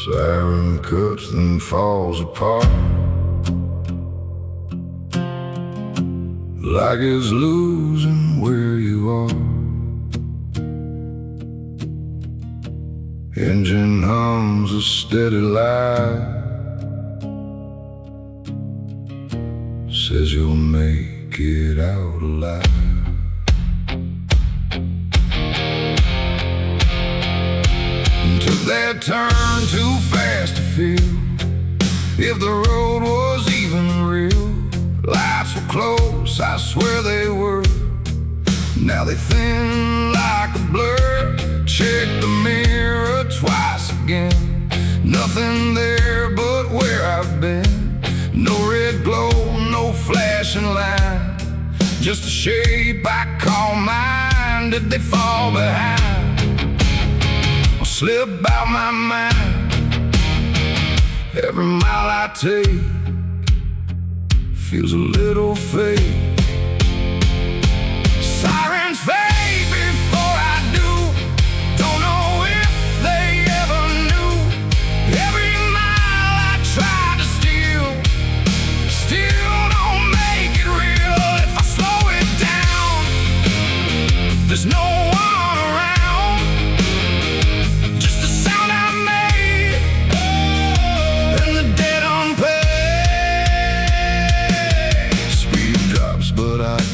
Siren cuts then falls apart, like it's losing where you are. Engine hums a steady lie, says you'll make it out alive. Took that turn too fast to feel if the road was even real. Lights were close, I swear they were. Now they thin like a blur. Check the mirror twice again. Nothing there but where I've been. No red glow, no flashing line, just a shape I call mine. Did they fall behind? Slip out my mind. Every mile I take feels a little fake. Sirens fade before I do. Don't know if they ever knew. Every mile I try to steal still don't make it real. If I slow it down, there's no one around.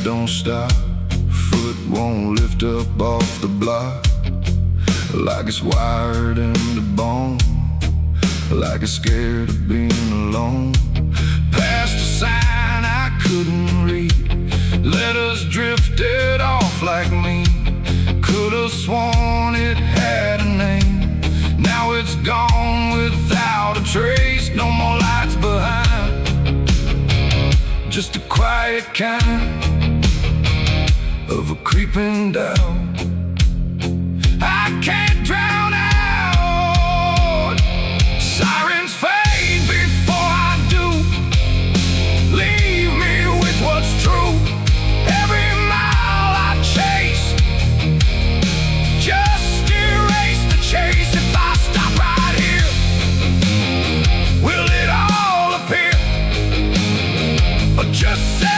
Don't stop, foot won't lift up off the block, like it's wired into bone, like it's scared of being alone. Past a sign I couldn't read, letters drifted off like me. Could've sworn it had a name, now it's gone without a trace. No more lights behind, just a quiet kind of a creeping doubt I can't drown out. Sirens fade before I do. Leave me with what's true. Every mile I chase, just erase the chase. If I stop right here, will it all appear, or just settle?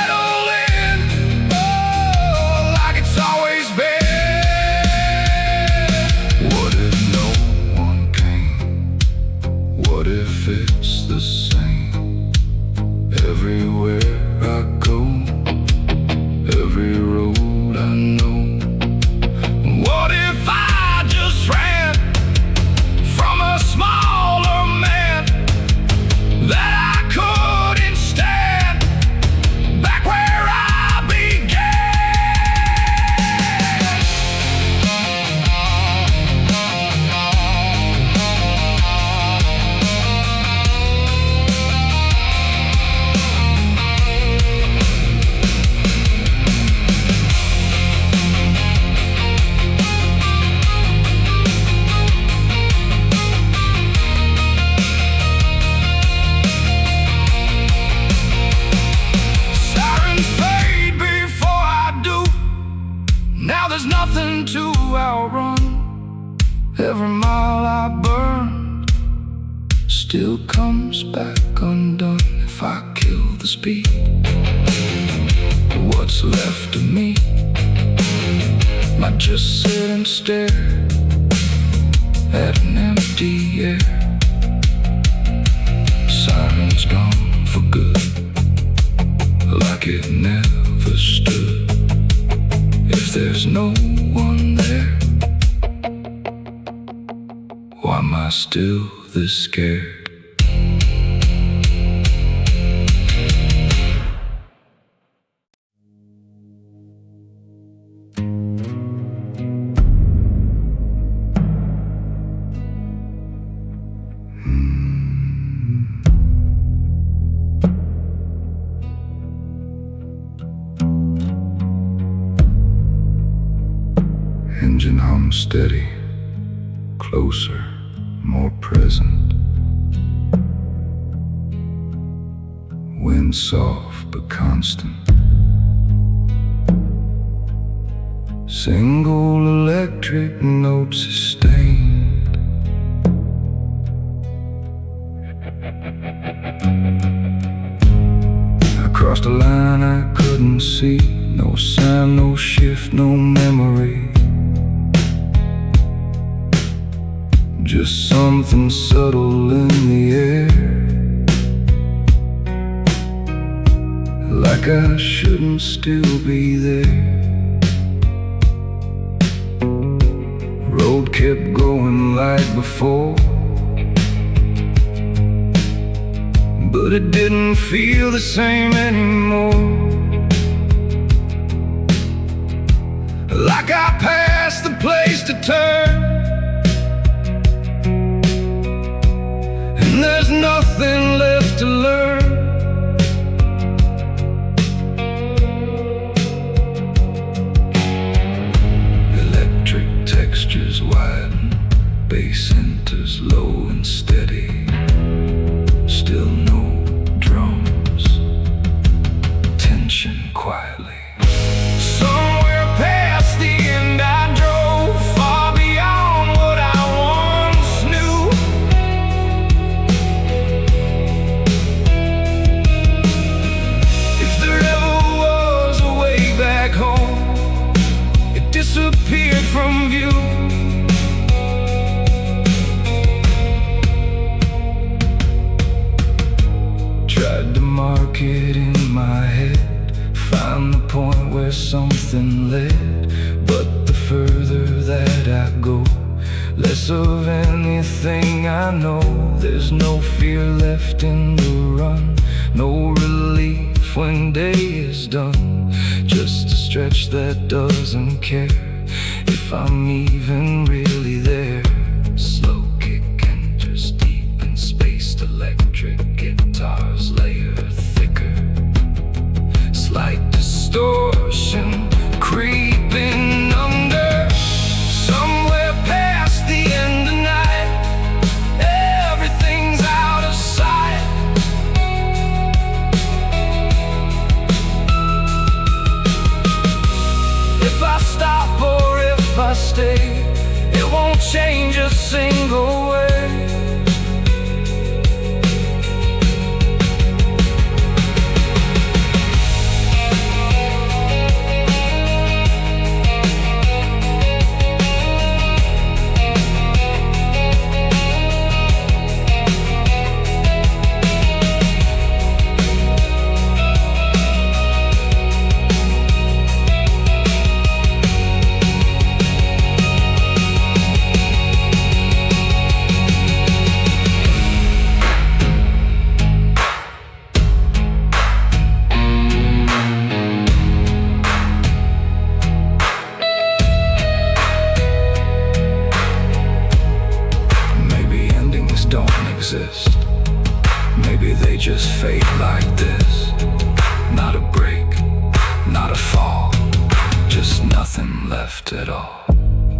It's the same everywhere I go, every road I know. What if I just ran from a smaller man that I couldn't stand, back where I there's nothing to outrun. Every mile I burn still comes back undone. If I kill the speed, what's left of me might just sit and stare at an empty air. Sirens gone for good, like it never stood. If there's no one there, why am I still this scared? Engine hum steady, closer, more present. Wind soft but constant. Single electric note sustained. couldn't see. No sign, no shift, no memory. Just something subtle in the air, like I shouldn't still be there. Road kept going like before, but it didn't feel the same anymore. Like I passed the place to turn, and there's nothing left to learn. Electric textures widen, bass enters low and steady. Still no drums, tension quietly. Somewhere past the end I drove, far beyond what I once knew. If there ever was a way back home, it disappeared from view. Tried to mark it in my head, find the point where something led. But the further that I go, less of anything I know. There's no fear left in the run, no relief when day is done. Just a stretch that doesn't care if I'm even really there. Slow kick enters deep and spaced electric guitars layer thicker. Slight distortion creeping under. Somewhere past the end of night, everything's out of sight. If I stop or if I stay, it won't change a single way. Maybe they just fade like this. Not a break, not a fall, just nothing left at all.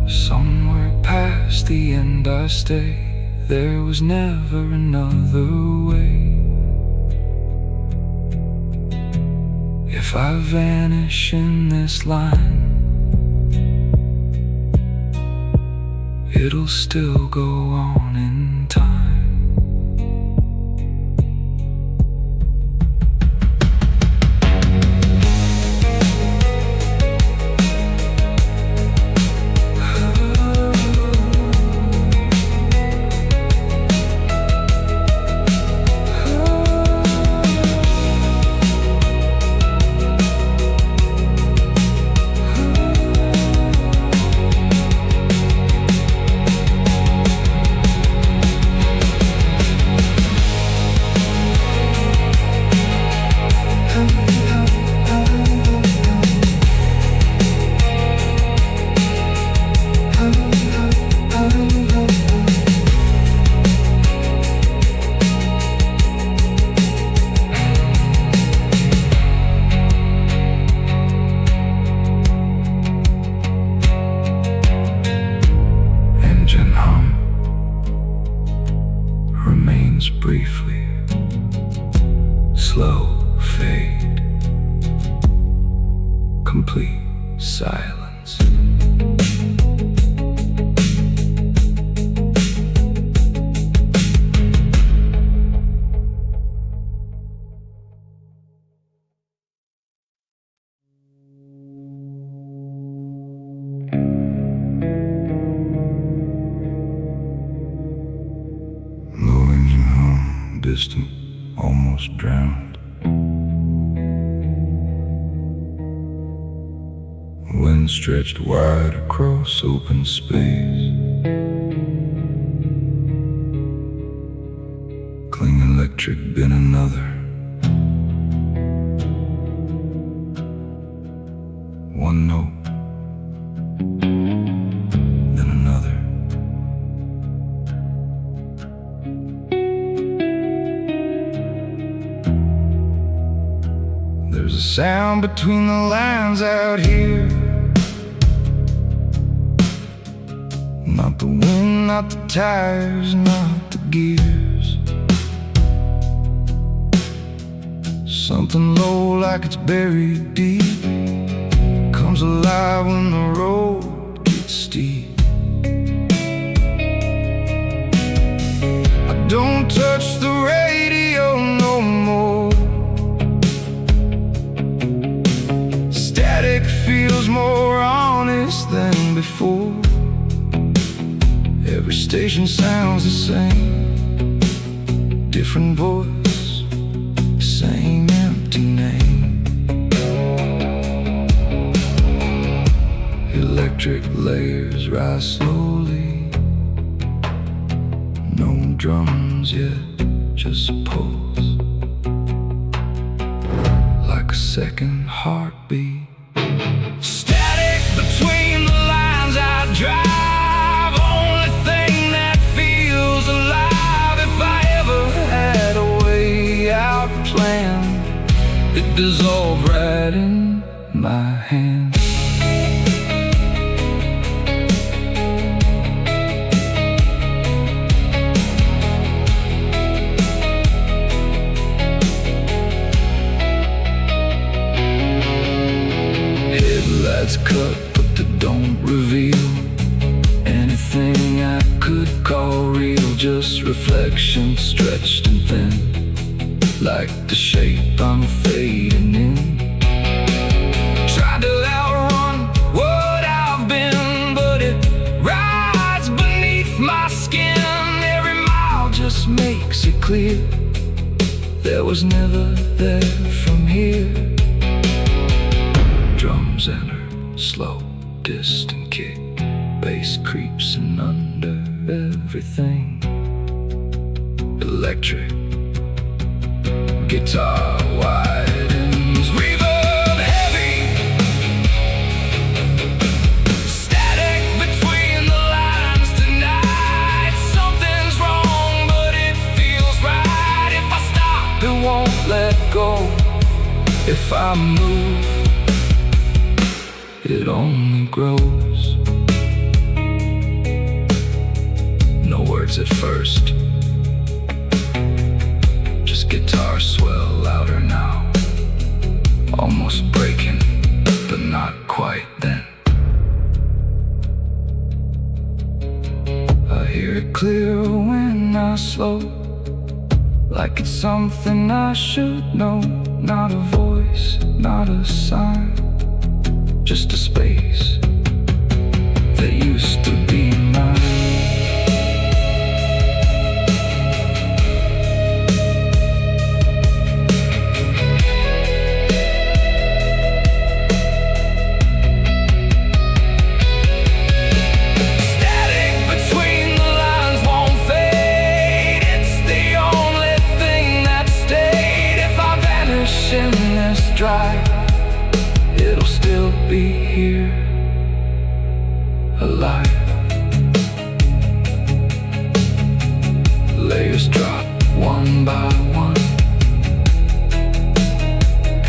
Somewhere past the end I stay, there was never another way. If I vanish in this line, it'll still go on in time. Briefly, slow fade, complete silence. distant, almost drowned. Wind stretched wide across open space. Cling electric, been another. One note, then another. There's a sound between the lines out here. Not the wind, not the tires, not the gears. Something low like it's buried deep comes alive when the road gets steep. I don't touch the radio no more. Static feels more honest than before. Every station sounds the same, different voice, same empty name. Electric layers rise slowly. No drums yet, just pulse, like a second heartbeat. Static between the lines I drive. Only thing that feels alive. If I ever had a way out plan, it dissolved right in my hand. Headlights cut, but they don't reveal anything I could call real. Just reflection stretched and thin, like the shape I'm fading in. Tried to outrun what I've been, but it rides beneath my skin. Every mile just makes it clear there was never there from here. Drums enter, slow, distant kick. Bass creeps in under everything. Electric guitar widens, reverb heavy. Static between the lines tonight. Something's wrong, but it feels right. If I stop, it won't let go. If I move, it only grows. No words at first, just guitar swell louder now. Almost breaking, but not quite then. I hear it clear when I slow, like it's something I should know. Not a voice, not a sign, just a space that used to be mine. Static between the lines won't fade. It's the only thing that stayed. If I vanish in this drive, it'll still be here, alive. Layers drop one by one.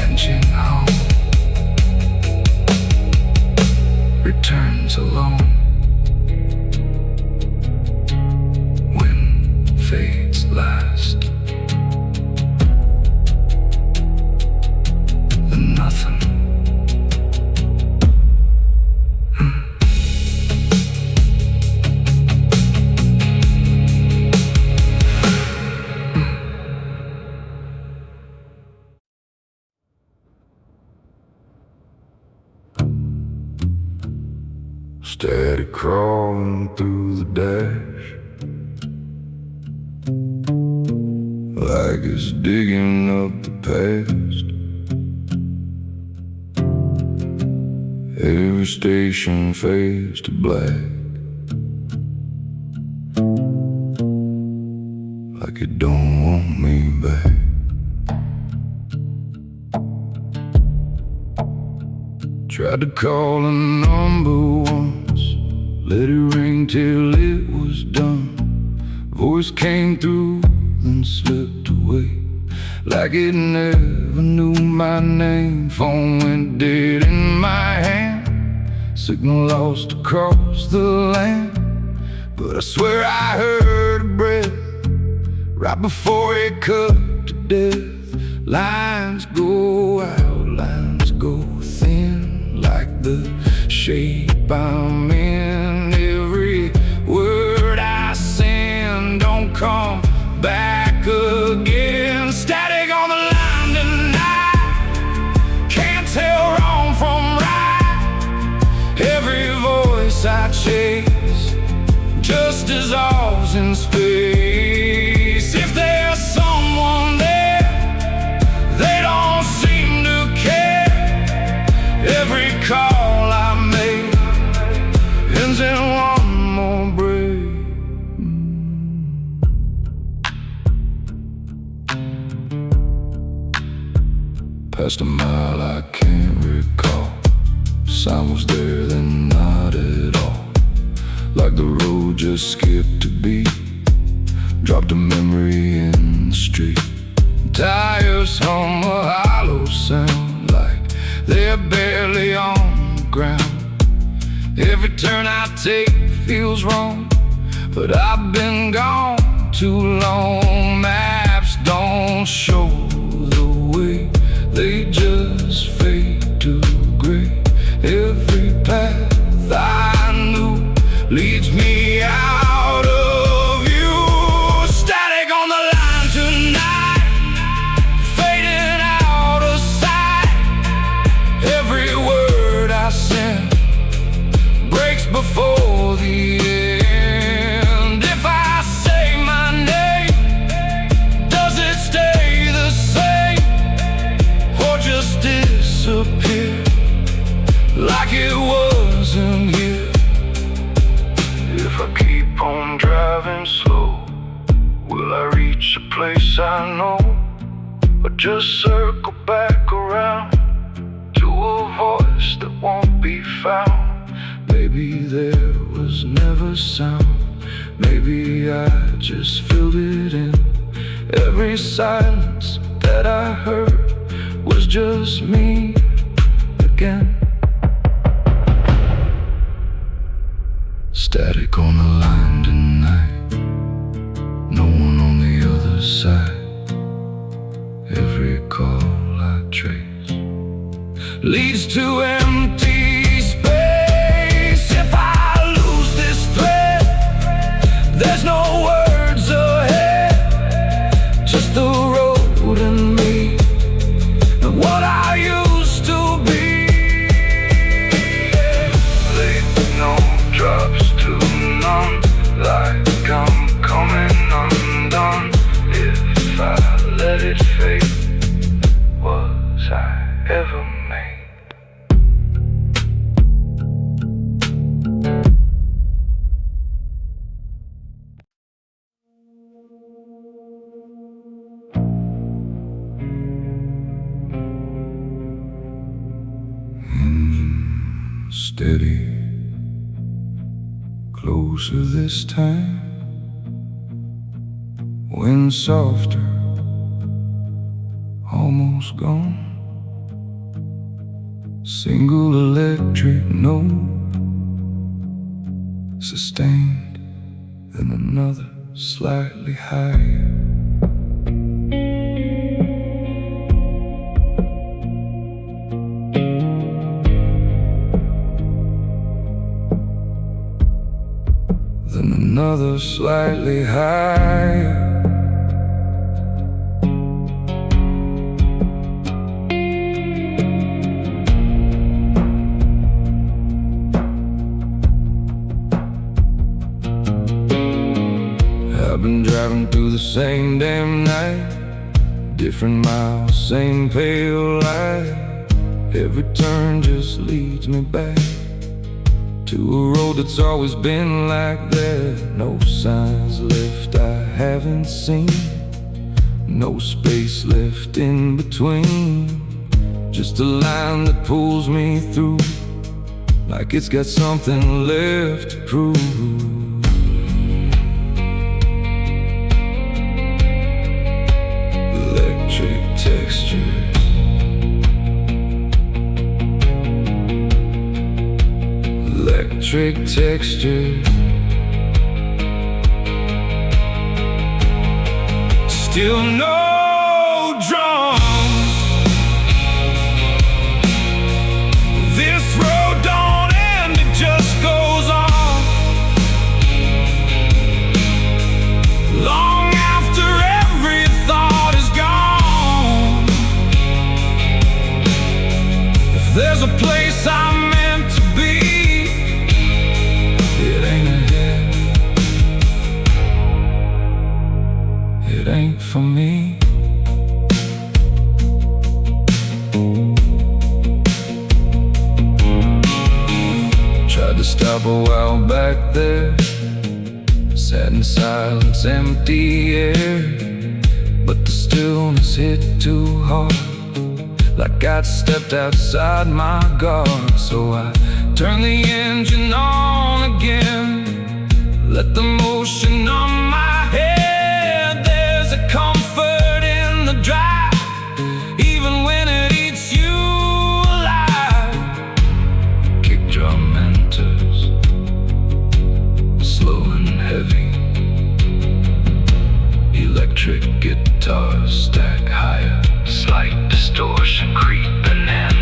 Engine home, returns alone. Wind fades last. The nothing. Steady crawling through the dash like it's digging up the past. Every station fades to black, like it don't want me back. Tried to call a number once, let it ring till it was done. Voice came through, then slipped away, like it never knew my name. Phone went dead in my hand, signal lost across the land. But I swear I heard a breath right before it cut to death. Lines go out, lines go thin, like the shape I'm in. Every word I send don't come back again. Static on the line tonight, can't tell wrong from right. Every voice I chase just dissolves in space. If there's someone there, they don't seem to care. Every call I make ends in one more break. Past a mile I can't recall. Sign was there, then not at all. Like the road just skipped a beat, dropped a memory in the street. Tires hum a hollow sound, like they're barely on the ground. Every turn I take feels wrong, but I've been gone too long. Maps don't show the way, they just fade to gray. Every path I knew leads me out of view. Static on the line tonight, fading out of sight. Every word I send breaks before the end. If I say my name, does it stay the same, or just disappear like it wasn't here? If I keep on driving slow, will I reach a place I know, or just circle back around to a voice that won't be found? Maybe there was never sound, maybe I just filled it in. Every silence that I heard was just me again. Static on the line tonight, no one on the other side. Every call I trace leads to empty space. If I lose this thread, there's no words ahead, just the road and me, and what I used to be. No drops to none, like I'm coming undone. If I let it fade, was I ever made? Steady, closer this time. Wind softer, almost gone. Single electric note, sustained, then another slightly higher. Then another slightly higher. I've been driving through the same damn night, Different miles, same pale light. Every turn just leads me back to a road that's always been like that. No signs left I haven't seen, no space left in between. Just a line that pulls me through, like it's got something left to prove. Electric textures, electric textures. Still no drums. This road don't end, it just goes on. Long after every thought is gone. If there's a place I'm meant to be, it ain't ahead, it ain't for me. Tried to stop a while back there, sat in silence, empty air, but the stillness hit too hard, like I'd stepped outside my guard. So I turned the engine on again, let the motion on my head. There's a comfort in the drive, even when it eats you alive. Kick drum enters, slow and heavy. Electric guitars stack higher, slight distortion creeping in.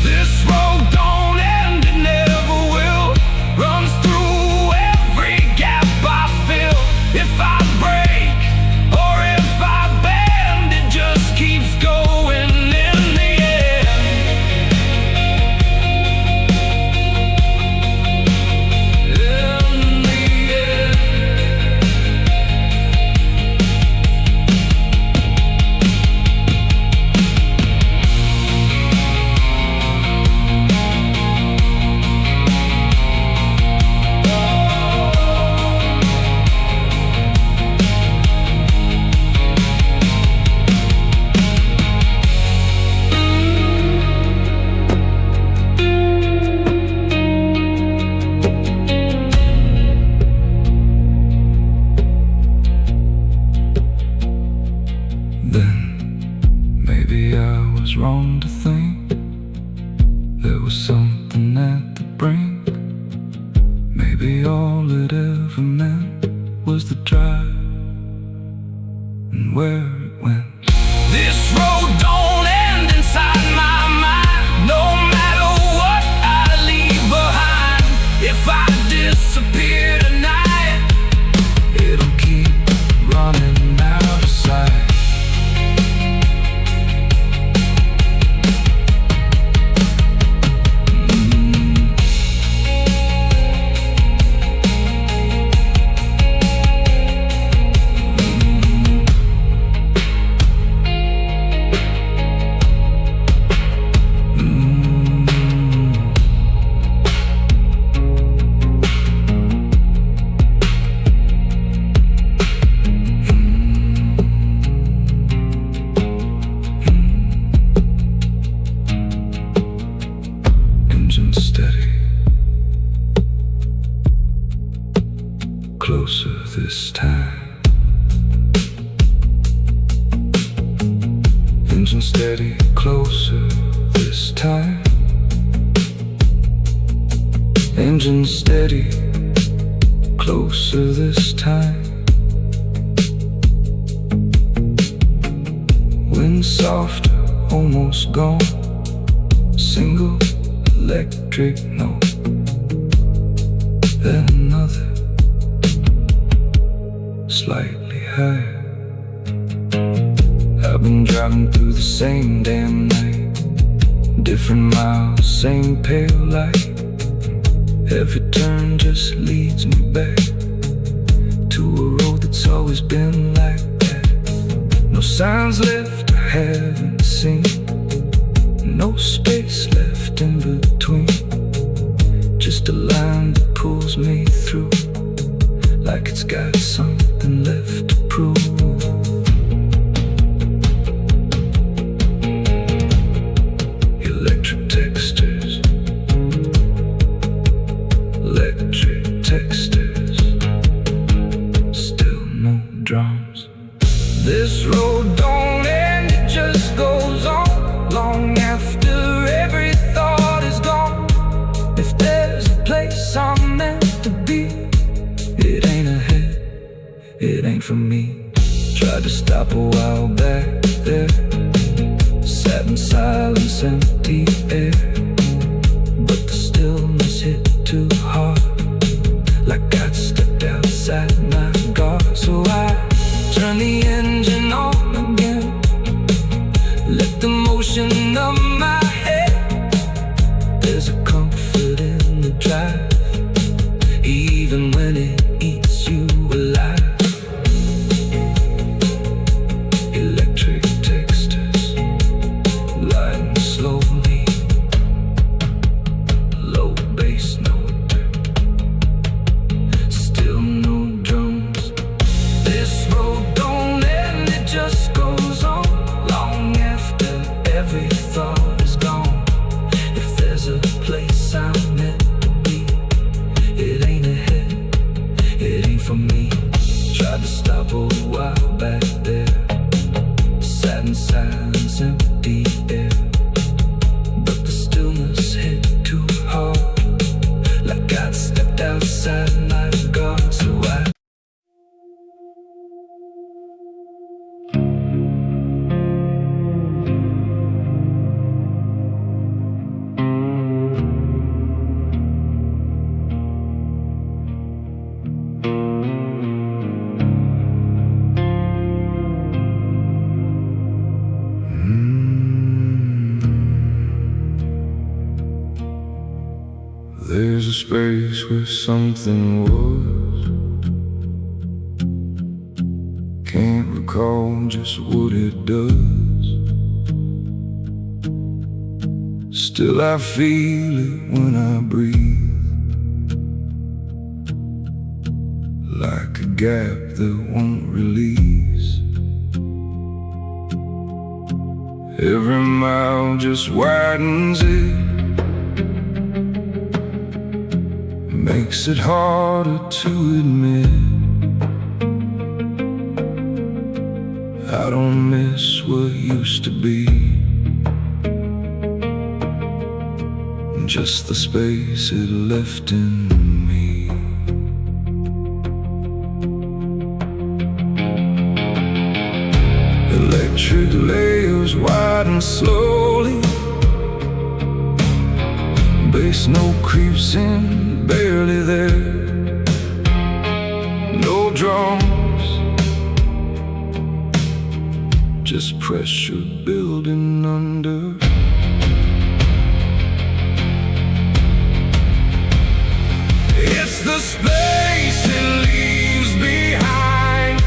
This road don't end, it never will. Runs through every gap I fill. If I break or if I bend, it just keeps going in the end. In the end. Then maybe I was wrong to think there was something at the brink. Maybe all it ever meant was the drive and where it went. This road don't end inside my mind, no matter what I leave behind. If I disappear tonight, it'll keep running out of sight. Engine steady, closer this time. Engine steady, closer this time. Engine steady, closer this time. Wind softer, almost gone. Single electric note, then another, slightly higher. I've been driving through the same damn night, different miles, same pale light. Every turn just leads me back to a road that's always been like that. No signs left I haven't seen, no space left in between. Just a line that pulls me through, like it's got something left to prove. Electric textures, electric textures, still no drums. This road don't end, it just goes on, long after every thought is gone. If there's a place I'm meant to be, it ain't ahead, it ain't for me. Tried to stop a while back there, sat in silence, empty air, but the stillness hit too hard, like I'd stepped outside my guard. So I turn the engine on again, let the motion numb my head. There's a comfort in the drive, even when it eats you alive. Electric textures, gliding slowly, low bass note, still no drums. This road don't end, it just goes on, long after every thought is gone. If there's a place I'm meant to be, it ain't ahead, it ain't for me. Tried to stop a while back there, sat in silence, empty air, but the stillness hit too hard, like I'd stepped outside my guard. So I There's a space where something was, can't recall just what it does. Still I feel it when I breathe, like a gap that won't release. Every mile just widens it, makes it harder to admit I don't miss what used to be, just the space it left in me. Electric layers widen slowly, bass note creeps in, barely there. No drums, just pressure building under. It's the space it leaves behind,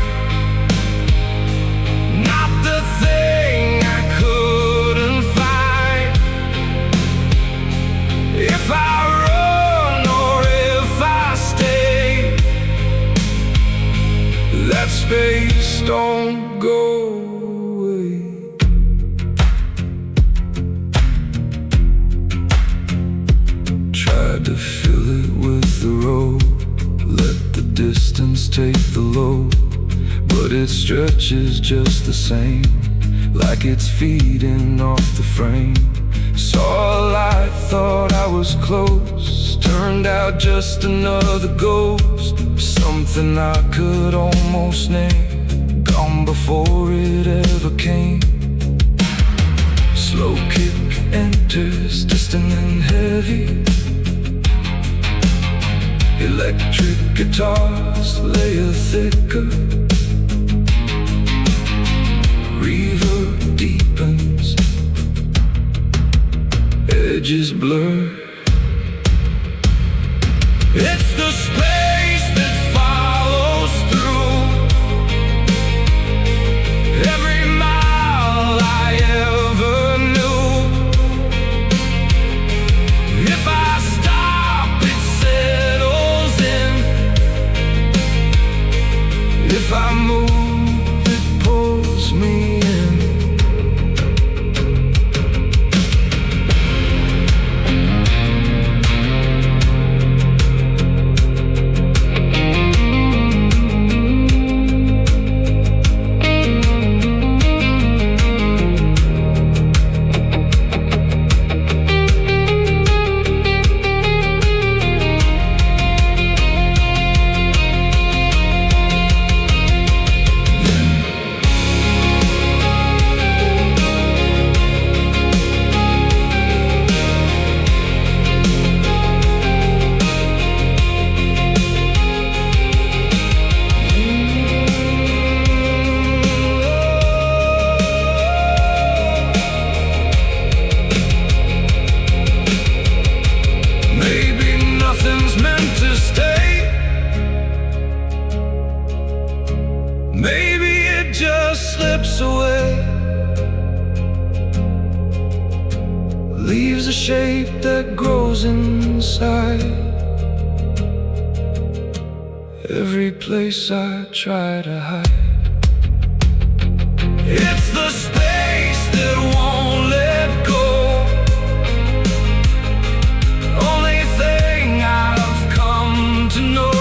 not the thing I couldn't find. If I run or if I stay, that space don't go away. Tried to fill it with the road, let the distance take the load, but it stretches just the same, like it's feeding off the frame. Saw a light, thought I was close, turned out just another ghost. Something I could almost name, gone before it ever came. Slow kick enters, distant and heavy. Electric guitars layer thicker, reverb deepens, edges blur. It's the space that follows through every shape that grows inside every place I try to hide. It's the space that won't let go. Only thing I've come to know.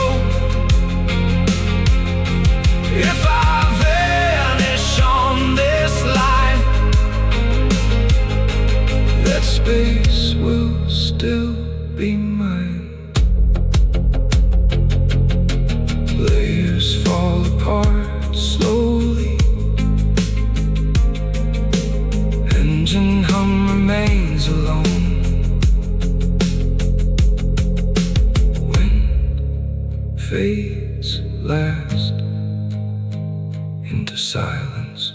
If I vanish on this line, that space will still be mine. Layers fall apart slowly. Engine hum remains alone. Wind fades last into silence.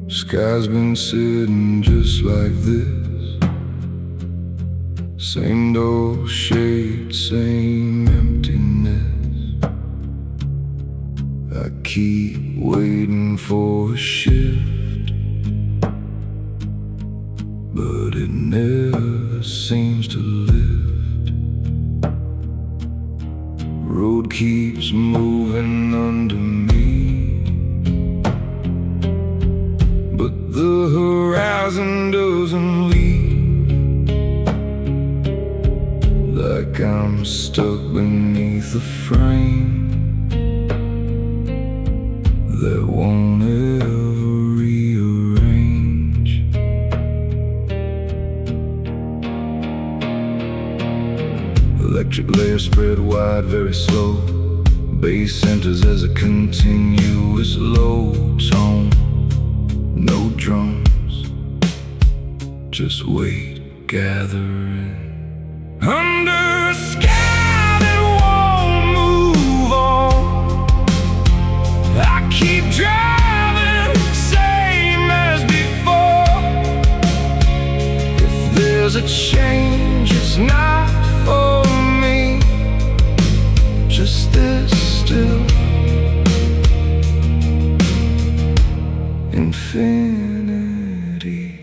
Sky's been sitting just like this, same dull shade, same emptiness. I keep waiting for a shift, but it never seems to lift. Road keeps moving under me, but the horizon doesn't leave. Like I'm stuck beneath a frame that won't ever rearrange. Electric layers spread wide, very slow. Bass enters as a continuous low tone. No drums, just weight gathering under a sky that won't move on. I keep driving, same as before. If there's a change, it's not for me. Just this still infinity.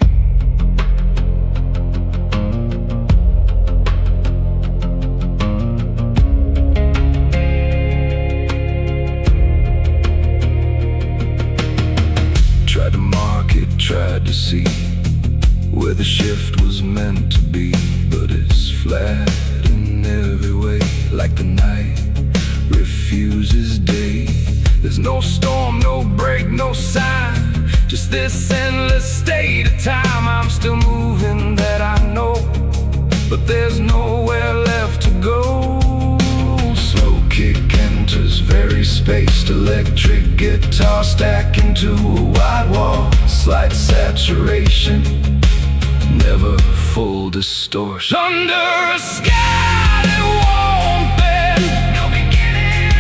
Tried to mark it, tried to see where the shift was meant to be, but it's flat in every way, like the night refuses day. There's no storm, no break, no sign, just this endless state of time. I'm still moving, that I know, but there's nowhere left to go. Slow kick enters very spaced, electric guitar stack into a wide wall. Slight saturation, never full distortion. Under a sky that won't bend, no beginning,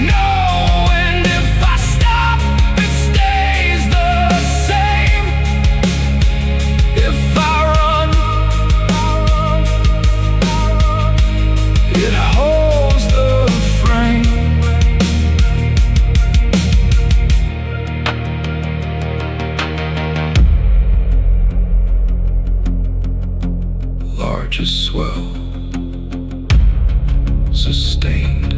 no end. If I stop, it stays the same. If I run, it holds the frame. Large as swell, sustained,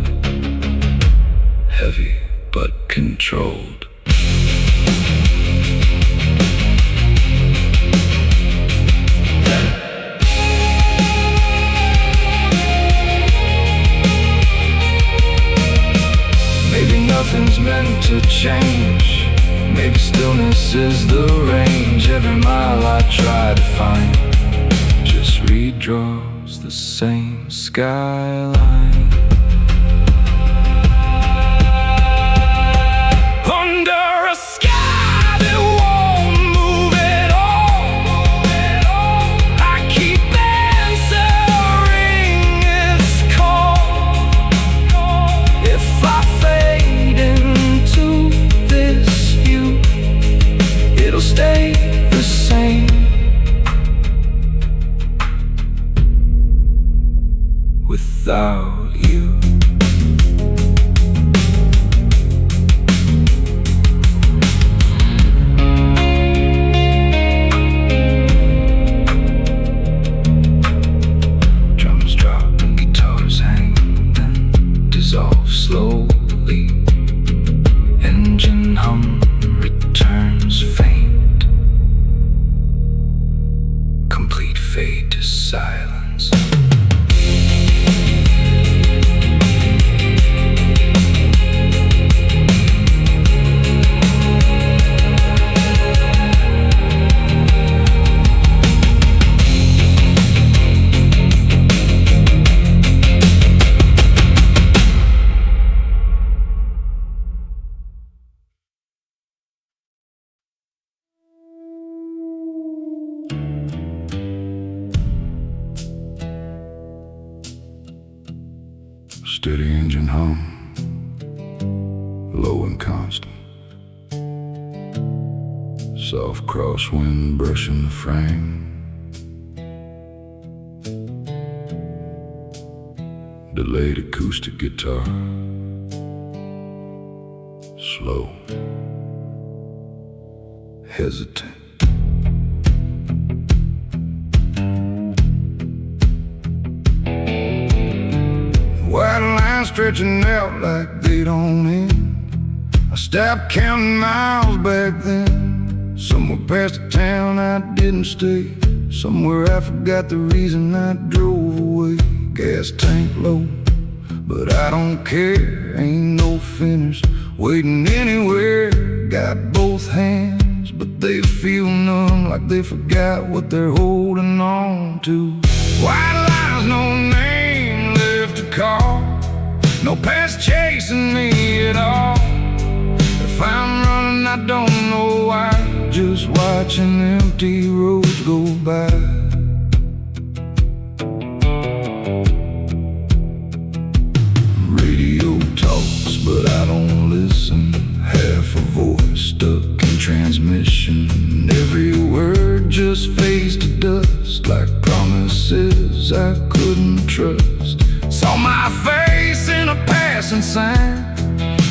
heavy but controlled. Maybe nothing's meant to change. Maybe stillness is the range. Every mile I try to find just redraws the same skyline. slowly. Engine hum returns faint. Complete fade to silence. Steady engine hum, low and constant. Soft crosswind brushing the frame. Delayed acoustic guitar, slow, hesitant. White lines stretching out like they don't end. I stopped counting miles back then. Somewhere past a town I didn't stay. Somewhere I forgot the reason I drove away. Gas tank low, but I don't care. Ain't no finish waiting anywhere. Got both hands, but they feel numb, like they forgot what they're holding on to. White lines, no name left to call. No past chasing me at all. If I'm running, I don't know why. Just watching empty roads go by. Radio talks, but I don't listen. Half a voice stuck in transmission. Every word just fades to dust, like promises I couldn't trust. Saw my face in a passing sign.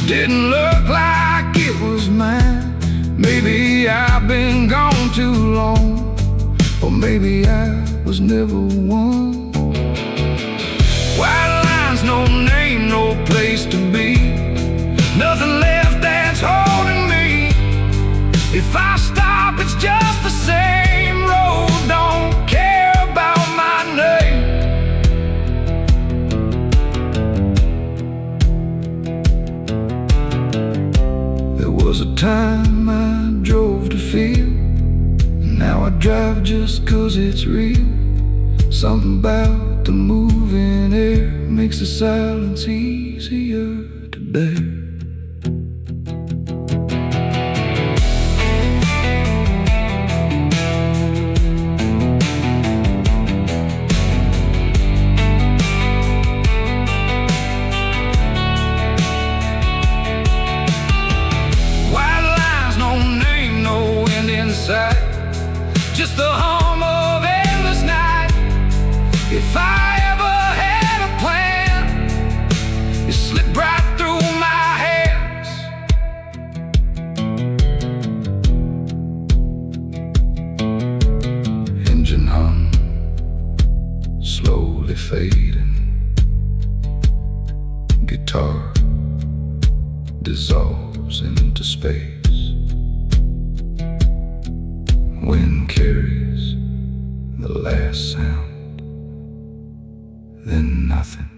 Didn't look like it was mine. Maybe I've been gone too long, or maybe I was never one. White lines, no name, no place to be. Nothing left that's holding me. If I stop, it's just the same road. Don't care about my name. There was a time I drove to feel, and now I drive just 'cause it's real. Something about the moving air makes the silence easier to bear. Just the hum of endless night. If I ever had a plan, it slipped right through my hands. Engine hum, slowly fading. Guitar dissolves into space. Wind carries the last sound, then nothing.